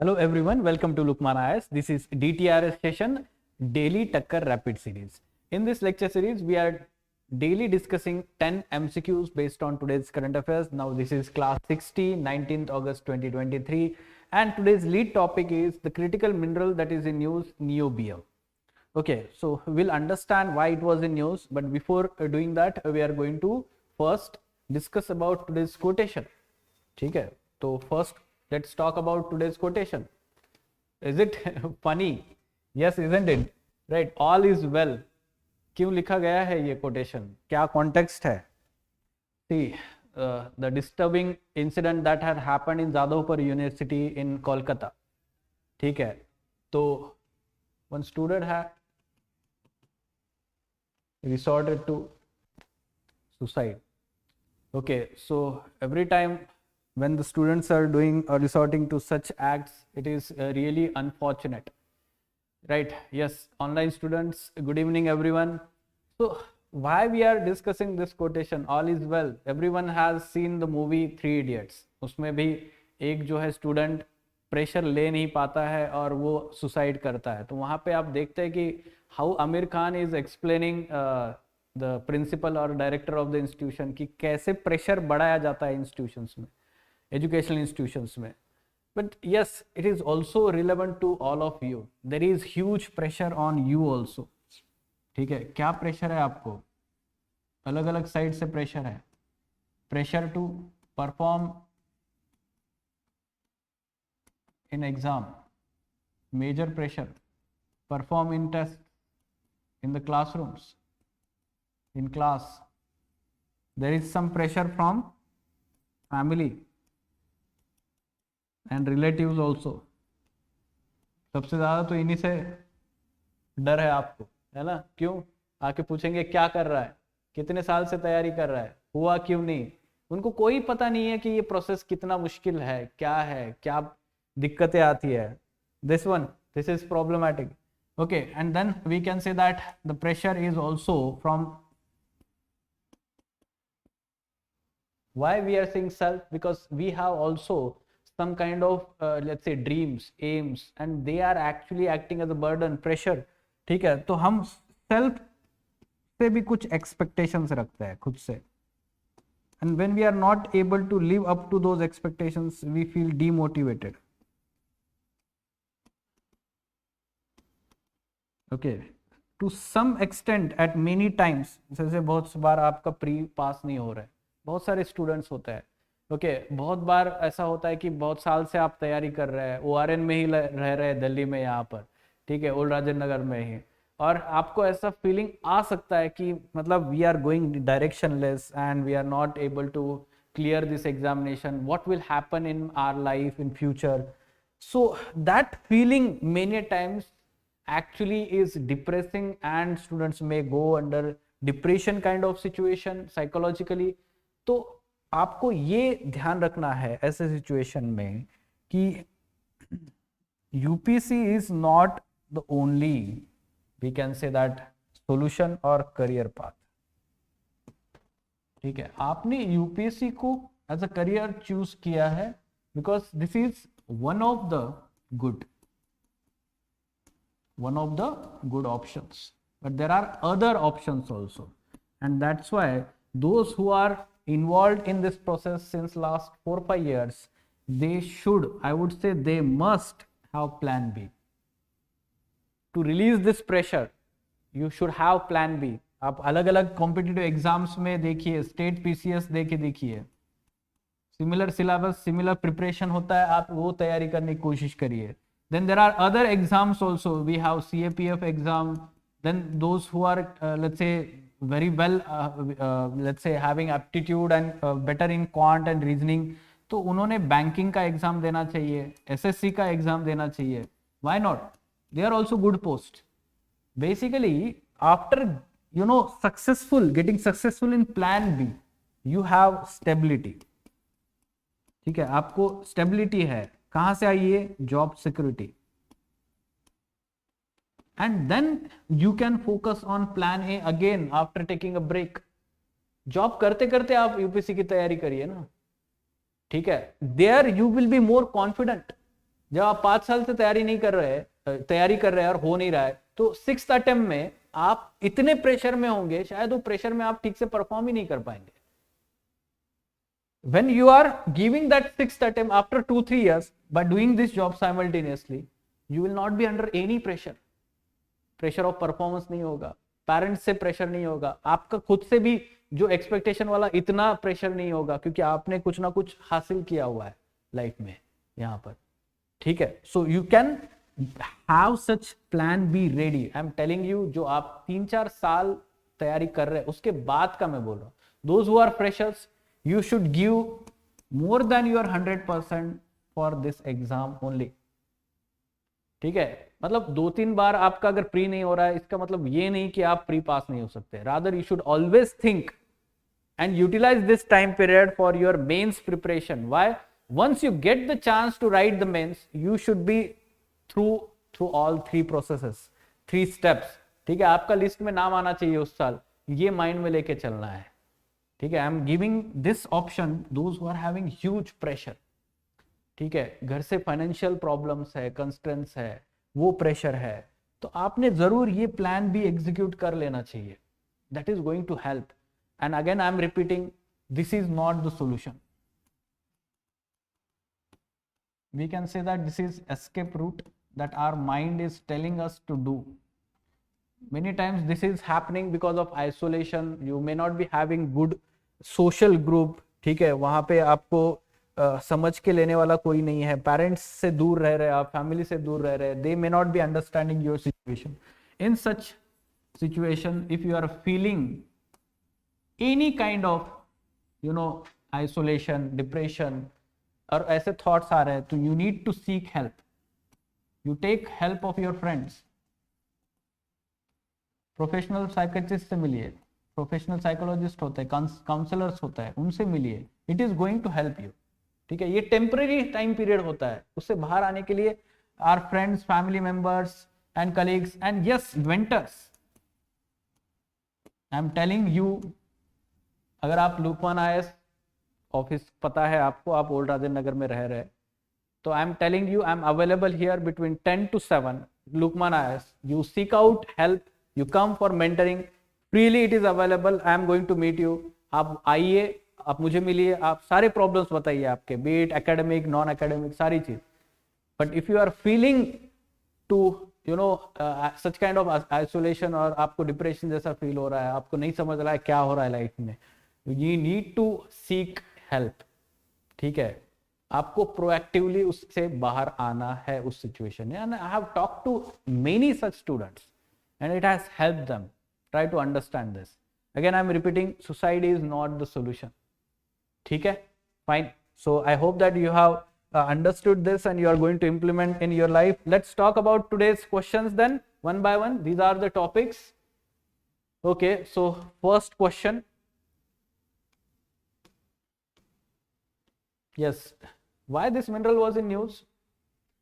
Hello everyone, welcome to Lukmaan IAS. This is DTRS session, Daily Takkar Rapid Series. In this lecture series, we are daily discussing 10 MCQs based on today's current affairs. Now this is class 60, 19th August 2023, and today's lead topic is the critical mineral that is in news, Niobium. Okay, so we'll understand why it was in news, but before doing that, we are going to first discuss about today's quotation. ठीक है, तो first let's talk about today's quotation. Is it funny? Yes, isn't it? Right, all is well. क्यों लिखा गया है ये quotation? क्या context है? See, the disturbing incident that had happened in Jadavpur University in Kolkata. ठीक है, तो one student had resorted to suicide. Okay, so every time when the students are doing or resorting to such acts, it is really unfortunate, right? Yes, online students, good evening everyone. So why we are discussing this quotation, all is well. Everyone has seen the movie 3 Idiots. उसमें भी एक जो है student pressure ले नहीं पाता है और वो सुसाइड करता है, तो वहाँ पे आप देखते हैं कि how Aamir Khan is explaining the principal और डायरेक्टर ऑफ द इंस्टीट्यूशन कि कैसे प्रेशर बढ़ाया जाता है इंस्टीट्यूशंस में, एजुकेशनल इंस्टीट्यूशंस में. But yes, it is also relevant to all of you. There is huge pressure on you also. ठीक है, क्या प्रेशर है आपको? अलग अलग साइड से प्रेशर है. Pressure to perform in exam, major pressure, perform in tests, in the classrooms, in class. There is some pressure from family and relatives also. सबसे ज़्यादा तो इन्हीं से डर है आपको, है ना? क्यों? आके पूछेंगे क्या कर रहा है, कितने साल से तैयारी कर रहा है, हुआ क्यों नहीं. उनको कोई पता नहीं है कि ये प्रोसेस कितना मुश्किल है, क्या दिक्कतें आती है. this is problematic. Okay, and then we can say that the pressure is also from, why we are saying self, because we have also some kind of let's say dreams, aims, and they are actually acting as a burden, pressure. ठीक है, तो हम self से भी कुछ expectations रखते हैं खुद से, and when we are not able to live up to those expectations, we feel demotivated. Okay, to some extent at many times. जैसे बहुत बार आपका प्री पास नहीं हो रहा है, बहुत सारे स्टूडेंट्स होते हैं. ओके, बहुत बार ऐसा होता है कि बहुत साल से आप तैयारी कर रहे हैं, ORN में ही रह रहे हैं दिल्ली में, यहाँ पर, ठीक है, ओल्ड राजेंद्र नगर में ही, और आपको ऐसा फीलिंग आ सकता है कि मतलब we are going directionless and we are not able to clear this examination, what will happen in our life in future. So that feeling many times actually is depressing, and students may go under depression kind of situation psychologically. तो आपको ये ध्यान रखना है ऐसे situation में कि UPSC is not the only, we can say that, solution or career path. ठीक है, आपने UPSC को एज अ करियर चूज किया है because this is one of the good options, but there are other options also, and that's why those who are involved in this process since last 4-5 years, they should, I would say, they must have plan B. To release this pressure, you should have plan B. आप अलग अलग competitive exams में देखिए, state PCS देखिए, similar syllabus, similar preparation होता है, आप वो तैयारी करने की कोशिश करिए. Then there are other exams also. We have CAPF exam. Then those who are let's say very well, let's say having aptitude and better in quant and reasoning, तो उन्होंने banking का exam देना चाहिए, SSC का exam देना चाहिए. Why not? They are also good post. Basically, after getting successful in plan B, you have stability. ठीक है, आपको stability है. कहां से आई है? Job security. And then you can focus on plan A again after taking a break. Job करते करते आप UPSC की तैयारी करिए ना, ठीक है. There you will be more confident. जब आप 5 साल से तैयारी कर रहे हैं और हो नहीं रहा है, तो 6th अटेम्प्ट में आप इतने प्रेशर में होंगे, शायद वो प्रेशर में आप ठीक से परफॉर्म ही नहीं कर पाएंगे. When you are giving that 6th attempt after 2-3 years by doing this job simultaneously, you will not be under any pressure. Pressure of performance नहीं होगा, पेरेंट्स से प्रेशर नहीं होगा, आपका खुद से भी जो एक्सपेक्टेशन वाला इतना प्रेशर नहीं होगा, क्योंकि आपने कुछ ना कुछ हासिल किया हुआ है लाइफ में यहाँ पर. ठीक है, so you can have such plan be ready. I am telling you, जो आप 3-4 साल तैयारी कर रहे हैं उसके बाद का मैं बोल रहा हूँ. Those who are freshers, you should give more than your 100% for this exam only. ठीक है, मतलब 2-3 बार आपका अगर प्री नहीं हो रहा है, इसका मतलब ये नहीं कि आप प्री पास नहीं हो सकते. Rather you should always think and utilize this time period for your mains preparation. Why? Once you get the chance to write the mains, you should be through all 3 processes, 3 steps. ठीक है, आपका list में नाम आना चाहिए उस साल, ये माइंड में लेके चलना है. ठीक है, I am giving this option those who are having huge pressure. ठीक है, घर से फाइनेंशियल प्रॉब्लम्स है, कंस्ट्रेंट्स है, वो प्रेशर है, तो आपने जरूर ये प्लान भी एग्जीक्यूट कर लेना चाहिए. That is going to help. And again I am repeating, this is not the solution. We can say that this is escape route that our mind is telling us to do. Many times this is happening because of isolation. You may not be having good social group. ठीक है, वहाँ पे आपको समझ के लेने वाला कोई नहीं है, पेरेंट्स से दूर रह रहे, आप फैमिली से दूर रह रहे, they may not be understanding your situation. In such situation, if you are feeling any kind of isolation, depression और ऐसे thoughts आ रहे हैं, तो you need to seek help. You take help of your friends. Professional psychiatrist से मिलिए, professional psychologist होते हैं, counsellors होता है, उनसे मिलिए. It is going to help you. ठीक है, ये टेम्पररी टाइम पीरियड होता है, उससे बाहर आने के लिए our friends, family members and colleagues and yes ventures. I am telling you, अगर आप लुकमान IAS ऑफिस पता है आपको, आप ओल्ड राजेंद्र नगर में रह रहे, तो I am telling you, I am available here between 10 to 7. Luqman IAS, you seek out help, you come for mentoring freely, it is available. I am going to meet you. आप आइए, आप मुझे मिलिए, आप सारे प्रॉब्लम्स बताइए आपके, be it academic, non academic, सारी चीज. But if you are feeling to such kind of isolation और आपको डिप्रेशन जैसा फील हो रहा है, आपको नहीं समझ रहा है क्या हो रहा है लाइफ में, you need to seek help. ठीक है, आपको प्रोएक्टिवली उससे बाहर आना है उस सिचुएशन में. And I have talked to many such students and it has helped them. Try to understand this. Again, I am repeating, suicide is not the solution. ठीक है, fine. So I hope that you have understood this and you are going to implement in your life. Let's talk about today's questions then, one by one. These are the topics. Okay, so first question. Yes, why this mineral was in news?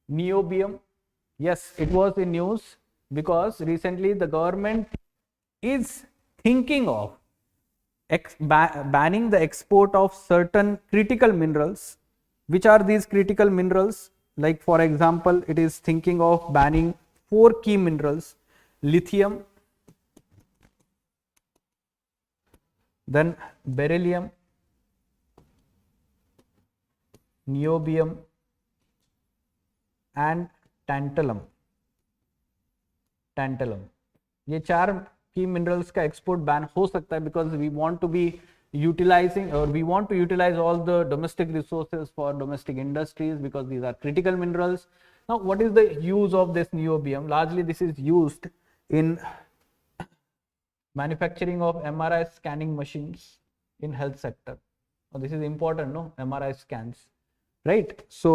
Niobium. Yes, it was in news because recently the government is thinking of banning the export of certain critical minerals. Which are these critical minerals? Like for example, it is thinking of banning 4 key minerals: lithium, then beryllium, niobium and tantalum. ये 4 की minerals का export ban हो सकता है because we want to be utilising और we want to utilise all the domestic resources for domestic industries because these are critical minerals. Now what is the use of this niobium? Largely this is used in manufacturing of MRI scanning machines in health sector. Now, this is important, no? MRI scans, right? So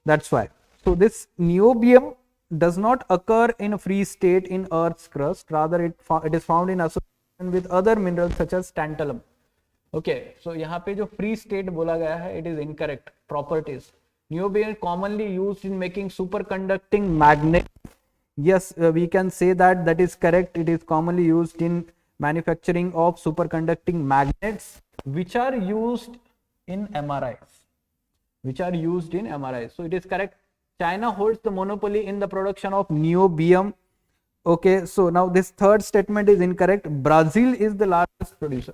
that's why. So this niobium does not occur in a free state in Earth's crust. Rather, it is found in association with other minerals such as tantalum. Okay, so यहाँ पे जो free state बोला गया है, it is incorrect. Properties. Niobium commonly used in making superconducting magnets. Yes, we can say that is correct. It is commonly used in manufacturing of superconducting magnets which are used in MRIs. So it is correct. China holds the monopoly in the production of niobium. Okay, so now this third statement is incorrect. Brazil is the largest producer.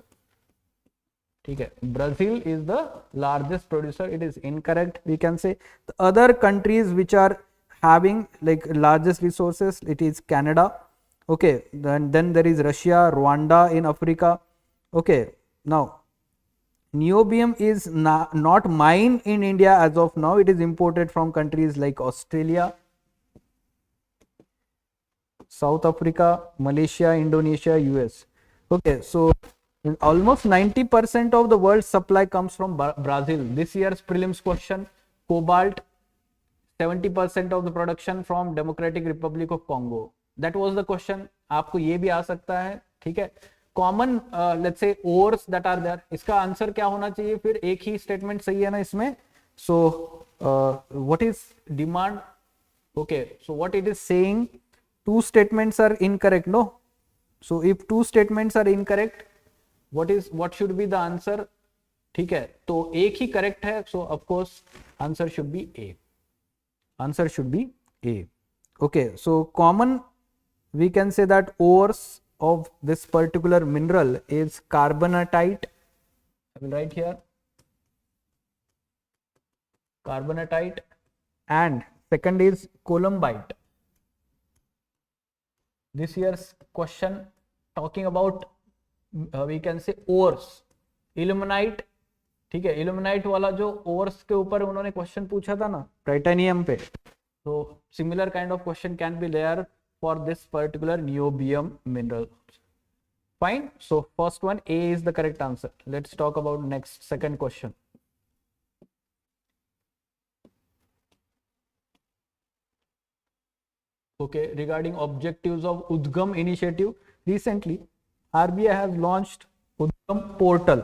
Okay, Brazil is the largest producer. It is incorrect. We can say the other countries which are having like largest resources, it is Canada. Okay, then there is Russia, Rwanda in Africa. Okay, now niobium is not mined in India as of now. It is imported from countries like Australia, South Africa, Malaysia, Indonesia, US. Okay, so almost 90% of the world's supply comes from Brazil. This year's prelims question, cobalt, 70% of the production from Democratic Republic of Congo. That was the question. आपको ये भी आ सकता है, ठीक है. Common let's say ores that are there. इसका answer क्या होना चाहिए? फिर एक ही स्टेटमेंट सही है ना इसमें. So what is demand? Okay, so what it is saying? Two statements are incorrect, no? So if two statements are incorrect, what should be the answer? ठीक है, तो एक ही correct है, so of course answer should be A. Answer should be A. Okay, so common, we can say that ores of this particular mineral is carbonatite. I will write here carbonatite, and second is columbite. This year's question talking about we can say ores, ilmenite. ठीक है, ilmenite वाला जो ores के ऊपर उन्होंने question पूछा था ना टाइटेनियम पे, so similar kind of question can be there for this particular niobium mineral. Fine, so first one, A is the correct answer. Let's talk about next, second question. Okay, regarding objectives of UDGAM initiative, recently RBI has launched UDGAM portal.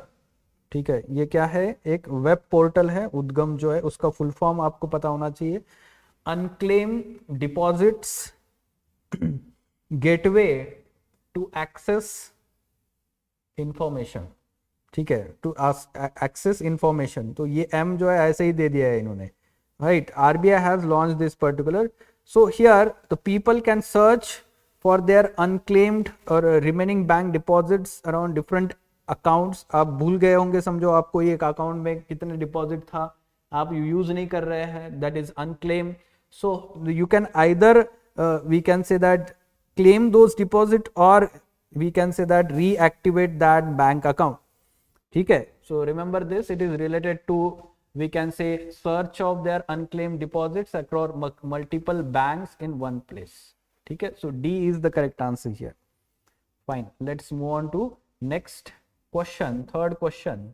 ठीक है, ये क्या है? एक web portal है. UDGAM जो है उसका फुल फॉर्म आपको पता होना चाहिए. Unclaimed deposits gateway to access information. ठीक है, to access information. तो ये M जो है ऐसे ही दे दिया है इन्होंने. Right, RBI has launched this particular. So here the people can search for their unclaimed or remaining bank deposits around different accounts. आप भूल गए होंगे, समझो आपको ये एक अकाउंट में कितने डिपॉजिट था, आप यूज नहीं कर रहे हैं, that is unclaimed. So you can either we can say that claim those deposit, or we can say that reactivate that bank account. ठीक है, so remember this, it is related to we can say search of their unclaimed deposits across multiple banks in one place. ठीक है, so D is the correct answer here. Fine, let's move on to next question, third question.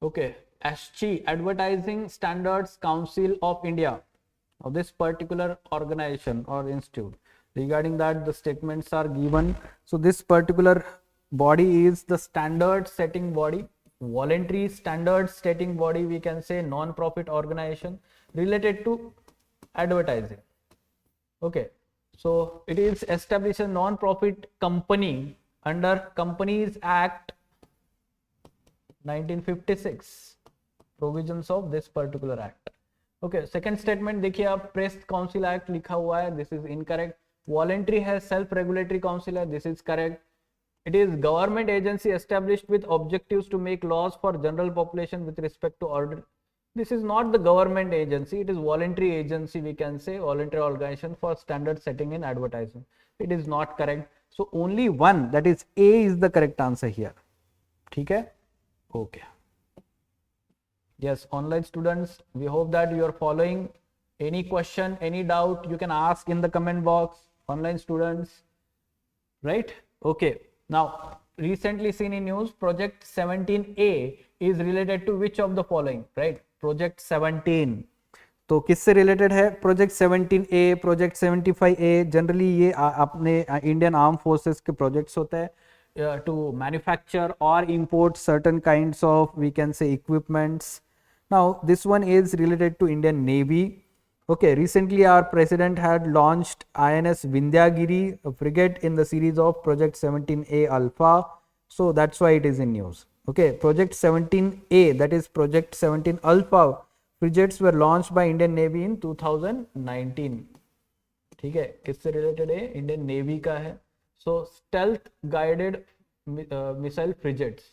Okay, ASCI, Advertising Standards Council of India. Now this particular organization or institute, regarding that the statements are given. So this particular body is the standard setting body, voluntary standard setting body, we can say non-profit organization related to advertising. Okay, so it is established a non-profit company under Companies Act 1956, provisions of this particular act. Okay, second statement देखिए आप, press council act लिखा हुआ है, this is incorrect. Voluntary है, self regulatory council है, this is correct. It is government agency established with objectives to make laws for general population with respect to order. This is not the government agency, it is voluntary agency, we can say voluntary organization for standard setting in advertising. It is not correct. So only one, that is A, is the correct answer here. ठीक है? Okay. Yes, online students, we hope that you are following. Any question, any doubt, you can ask in the comment box. Online students, right? Okay. Now, recently seen in news, Project 17A is related to which of the following, right? Project 17. तो किससे related है? Project 17A, Project 75A. Generally ये अपने Indian Armed Forces के projects होते हैं to manufacture or import certain kinds of, we can say, equipments. Now, this one is related to Indian Navy. Okay, recently our president had launched INS Vindhyagiri, a frigate in the series of Project 17A Alpha. So that's why it is in news. Okay, Project 17A, that is Project 17 Alpha frigates were launched by Indian Navy in 2019. ठीक है, किससे related है? Indian navy का है. So stealth guided missile frigates.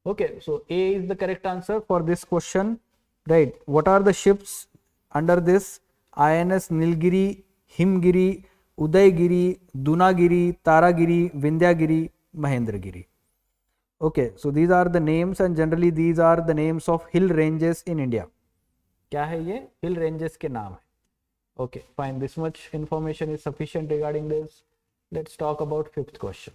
Okay, so A is the correct answer for this question, right? What are the ships under this? INS Nilgiri, Himgiri, Udaygiri, Dunagiri, Taragiri, Vindyagiri, Mahendragiri. Okay, so these are the names and generally these are the names of hill ranges in India. क्या है ये? Hill ranges के नाम है. Okay, fine. This much information is sufficient regarding this. Let's talk about fifth question.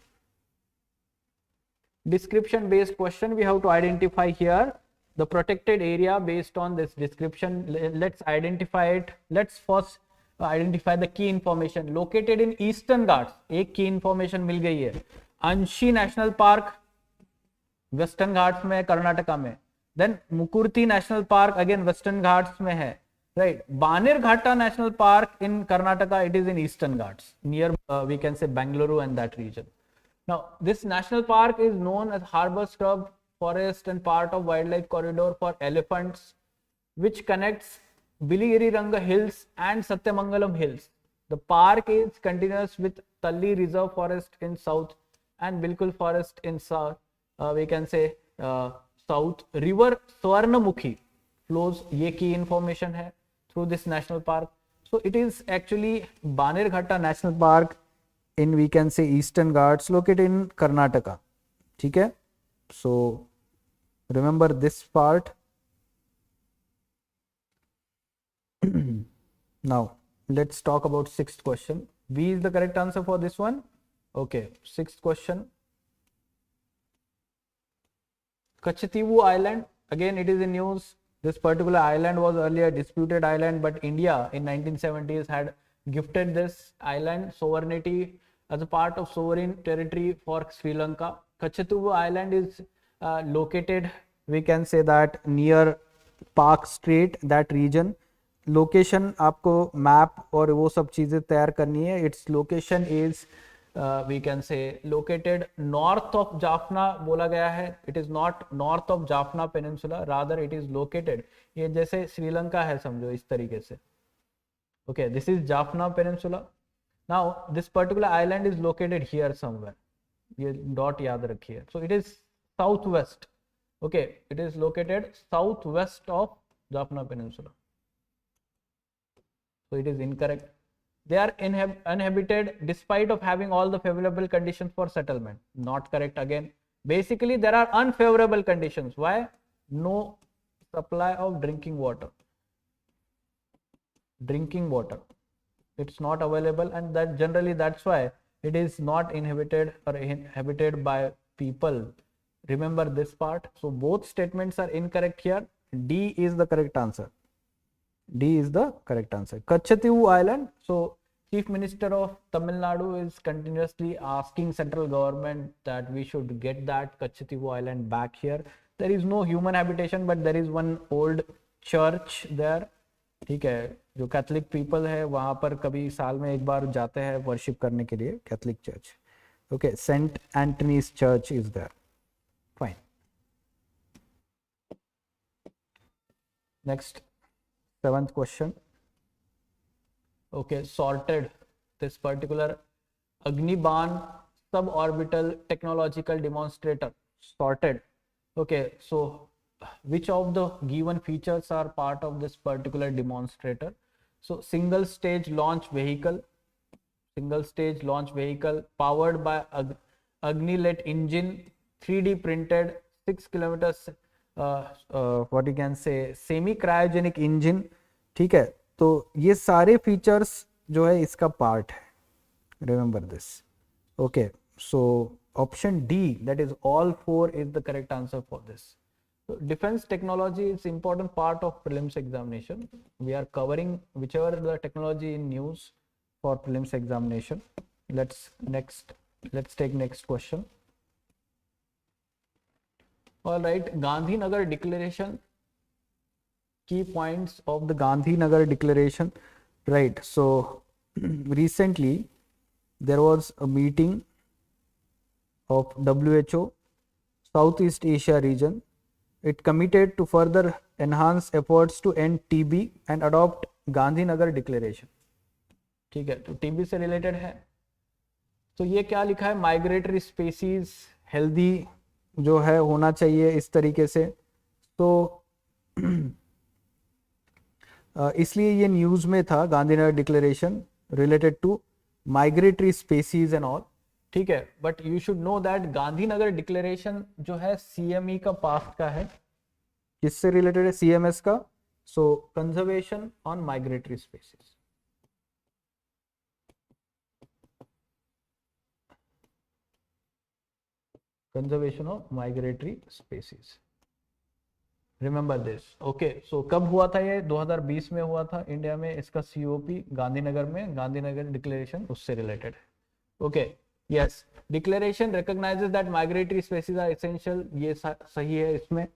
Description based question. We have to identify here the protected area based on this description. Let's identify it. Let's first identify the key information. Located in Eastern Ghats. एक key information मिल गई है. अंशी national park western Ghats में, कर्नाटका में. Then Mukurthi national park again western Ghats में है, right? Bannerghatta National Park in Karnataka, it is in Eastern Ghats, near we can say Bangalore and that region. Now this national park is known as harbour, scrub, forest and part of wildlife corridor for elephants, which connects Biligiri-Ranga Hills and Satyamangalam Hills. The park is continuous with Talli Reserve Forest in south and Bilkul Forest in south. We can say south. River Swarnamukhi flows, ये key information है, through this national park. So it is actually Bannerghatta National Park in, we can say, Eastern Ghats, located in Karnataka. ठीक है? So remember this part. Now let's talk about sixth question. B is the correct answer for this one. Okay, sixth question. Kachativu Island, again it is in news. This particular island was earlier a disputed island, but India in 1970s had gifted this island sovereignty as a part of sovereign territory for Sri Lanka. Kachativu Island is located, we can say that, near Park Strait, that region. Location आपको map और वो सब चीजें तैयार करनी है. Its location is we can say located north of Jaffna बोला गया है. It is not north of Jaffna Peninsula, rather it is located, ये जैसे श्रीलंका है समझो इस तरीके से. Okay, this is Jaffna Peninsula. Now this particular island is located here somewhere. ये dot याद रखिए. So it is southwest. Okay, it is located southwest of Jaffna Peninsula. So it is incorrect. They are uninhabited despite of having all the favorable conditions for settlement. Not correct again. Basically there are unfavorable conditions. Why? No supply of drinking water. Drinking water, it's not available, and that generally that's why it is not inhabited or inhabited by people. Remember this part. So both statements are incorrect here. D is the correct answer. D is the correct answer. Kachativu Island. So Chief Minister of Tamil Nadu is continuously asking central government that we should get that Kachativu Island back here. There is no human habitation, but there is one old church there. ठीक है, जो Catholic people है वहाँ पर कभी साल में एक बार जाते हैं वर्शिप करने के लिए, Catholic church. Okay, Saint Antony's church is there. Fine. Next, seventh question. Okay, sorted. This particular Agniban suborbital technological demonstrator, sorted. Okay, so which of the given features are part of this particular demonstrator? So single stage launch vehicle, powered by Agnilet engine, 3D printed, 6 kilometers what you can say semi cryogenic engine. ठीक है, तो ये सारे features जो है इसका part है. Remember this. Okay, so option D, that is all 4 is the correct answer for this. So defense technology is important part of prelims examination. We are covering whichever the technology in news for prelims examination. Let's take next question. All right, Gandhinagar Declaration. Key points of the Gandhinagar Declaration. Right, so recently there was a meeting of WHO, Southeast Asia region. It committed to further enhance efforts to end TB and adopt Gandhinagar Declaration. ठीक है, तो TB से related है. तो ये क्या लिखा है, माइग्रेटरी स्पेसीज हेल्दी जो है होना चाहिए इस तरीके से. तो इसलिए ये न्यूज में था Gandhinagar declaration related to migratory species and all. ठीक है, but you should know that Gandhinagar declaration जो है CME का पास्ट का है. किससे रिलेटेड है, CMS का. So conservation on migratory species. Conservation of migratory species, remember this. Okay, so कब हुआ था ये, 2020 में हुआ था इंडिया में. इसका COP गांधीनगर में, गांधीनगर डिक्लेरेशन उससे रिलेटेड है. Okay, yes, declaration recognises that migratory species are essential. ये सही है, इसमें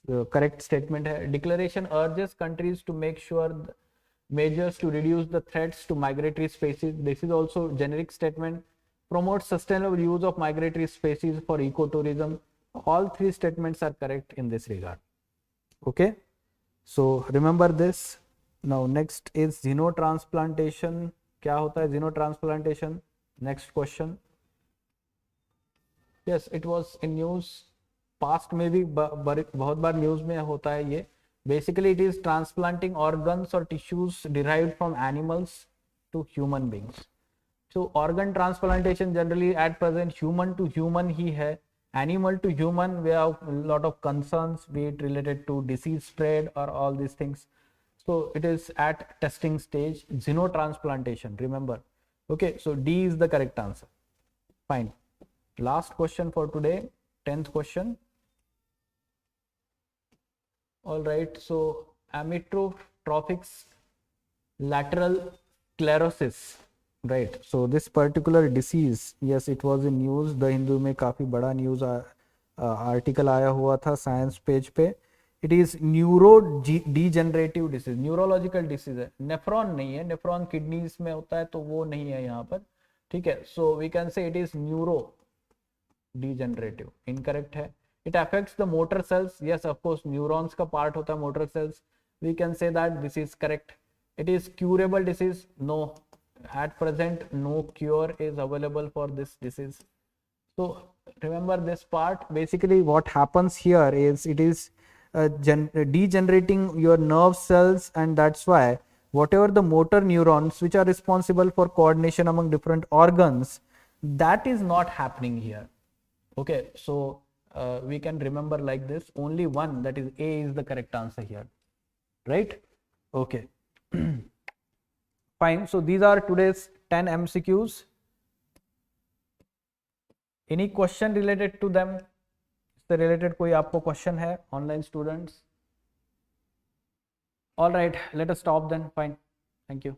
करेक्ट स्टेटमेंट है. Declaration urges countries to make sure measures to reduce the threats to migratory species. This is also generic statement. Promote sustainable use of migratory species for ecotourism. All three statements are correct in this regard. Okay, so remember this. Now next is xenotransplantation. क्या होता है xenotransplantation? Next question. Yes, it was in news. Past में भी बहुत बार news में होता है ये. Basically, it is transplanting organs or tissues derived from animals to human beings. So, organ transplantation generally at present human to human ही है. Animal to human, we have a lot of concerns, be it related to disease spread or all these things. So, it is at testing stage. Xenotransplantation, remember. Okay, so D is the correct answer. Fine. Last question for today, 10th question. All right, so amyotrophic lateral sclerosis, right? So this particular disease, yes, it was in news. The Hindu में काफी बड़ा news article आया हुआ था science page पे. It is neurodegenerative disease, neurological disease है. Nephron नहीं है, नेफ्रॉन किडनीज में होता है तो वो नहीं है यहाँ पर. ठीक है, so we can say it is neurodegenerative. Incorrect है. It affects the motor cells. Yes, of course, neurons का part होता है motor cells. We can say that this is correct. It is curable disease. No, at present, no cure is available for this disease. So remember this part. Basically, what happens here is it is degenerating your nerve cells, and that's why whatever the motor neurons which are responsible for coordination among different organs, that is not happening here. Okay, so we can remember like this. Only one, that is A, is the correct answer here, right? Okay. Fine. So these are today's 10 MCQs. Any question related to them? इससे related कोई आपको question है, online students? All right, let us stop then. Fine. Thank you.